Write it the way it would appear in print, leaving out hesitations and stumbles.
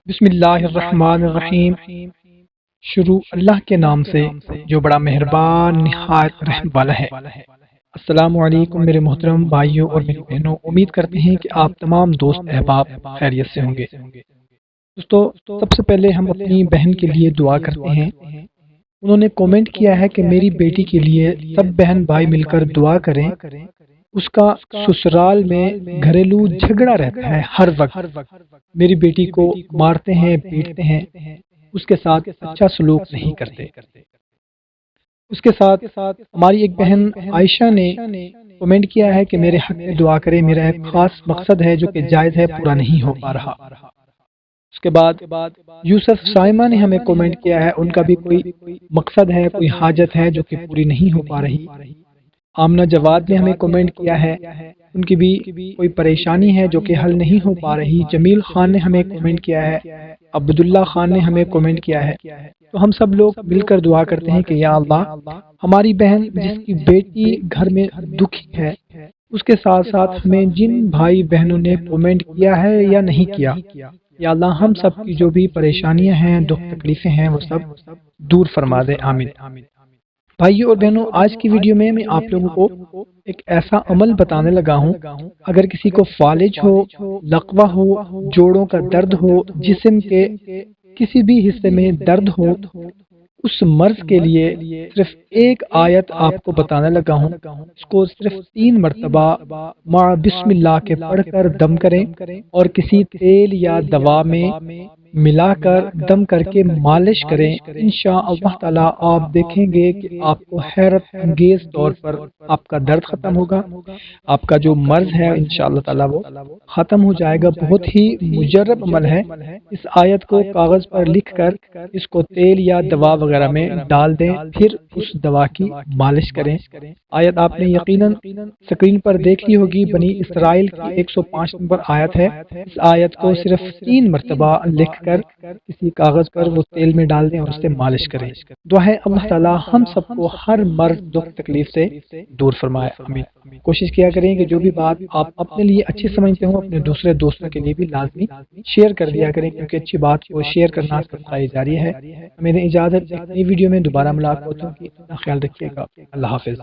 بسم اللہ الرحمن الرحیم۔ شروع اللہ کے نام سے جو بڑا مہربان نہایت رحم والا ہے۔ السلام علیکم میرے محترم بھائیوں اور میری بہنوں، امید کرتے ہیں کہ آپ تمام دوست احباب خیریت سے ہوں گے۔ دوستو، سب سے پہلے ہم اپنی بہن کے لیے دعا کرتے ہیں۔ انہوں نے کومنٹ کیا ہے کہ میری بیٹی کے لیے سب بہن بھائی مل کر دعا کریں، اس کا سسرال میں گھریلو جھگڑا رہتا ہے، ہر وقت میری بیٹی کو مارتے ہیں، پیٹتے ہیں، اس کے ساتھ اچھا سلوک نہیں کرتے۔ اس کے ساتھ ہماری ایک بہن عائشہ نے کمنٹ کیا ہے کہ میرے حق میں دعا کرے، میرا ایک خاص مقصد ہے جو کہ جائز ہے، پورا نہیں ہو پا رہا۔ اس کے بعد یوسف سائمہ نے ہمیں کمنٹ کیا ہے، ان کا بھی کوئی مقصد ہے، کوئی حاجت ہے جو کہ پوری نہیں ہو پا رہی۔ آمنہ جواد نے ہمیں کمنٹ کیا ہے، ان کی بھی کوئی پریشانی ہے جو کہ حل نہیں ہو پا رہی۔ جمیل خان نے ہمیں کمنٹ کیا ہے، عبداللہ خان نے ہمیں کمنٹ کیا ہے۔ تو ہم سب لوگ مل کر دعا کرتے ہیں کہ یا اللہ، ہماری بہن جس کی بیٹی گھر میں دکھی ہے، اس کے ساتھ ساتھ ہمیں جن بھائی بہنوں نے کمنٹ کیا ہے یا نہیں کیا، یا اللہ ہم سب کی جو بھی پریشانیاں ہیں، دکھ تکلیفیں ہیں، وہ سب دور فرما دے، آمین۔ بھائیو اور بہنوں، آج کی ویڈیو میں آپ لوگوں کو ایک ایسا عمل بتانے لگا ہوں، اگر کسی کو فالج ہو، لقوہ ہو، جوڑوں کا درد ہو، جسم کے کسی بھی حصے میں درد ہو، اس مرض کے لیے صرف ایک آیت آپ کو بتانے لگا ہوں، اس کو صرف 3 مرتبہ مع بسم اللہ کے پڑھ کر دم کریں اور کسی تیل یا دوا میں ملا کر دم کر کے مالش کریں۔ انشاءاللہ تعالی آپ دیکھیں گے کہ آپ کو حیرت انگیز طور پر آپ کا درد ختم ہوگا، آپ کا جو مرض ہے انشاءاللہ تعالی وہ ختم ہو جائے گا۔ بہت ہی مجرب عمل ہے۔ اس آیت کو کاغذ پر لکھ کر اس کو تیل یا دوا وغیرہ میں ڈال دیں، پھر اس دوا کی مالش کریں۔ آیت آپ نے یقیناً سکرین پر دیکھ لی ہوگی، بنی اسرائیل کی 105 نمبر آیت ہے۔ اس آیت کو صرف 3 مرتبہ لکھ کر کسی کاغذ پر وہ تیل میں ڈال دیں اور اس سے مالش کریں۔ دعا ہے اللہ تعالی ہم سب کو ہر مرض دکھ تکلیف سے دور فرمائے، آمین۔ کوشش کیا کریں کہ جو بھی بات آپ اپنے لیے اچھی سمجھتے ہوں، اپنے دوسرے دوستوں کے لیے بھی لازمی شیئر کر دیا کریں، کیونکہ اچھی بات کو شیئر کرنا صدقہ جاریہ ہے۔ میری اجازت، ایک نئی ویڈیو میں دوبارہ ملاقات ہوگی، اپنا خیال رکھیے گا، اللہ حافظ۔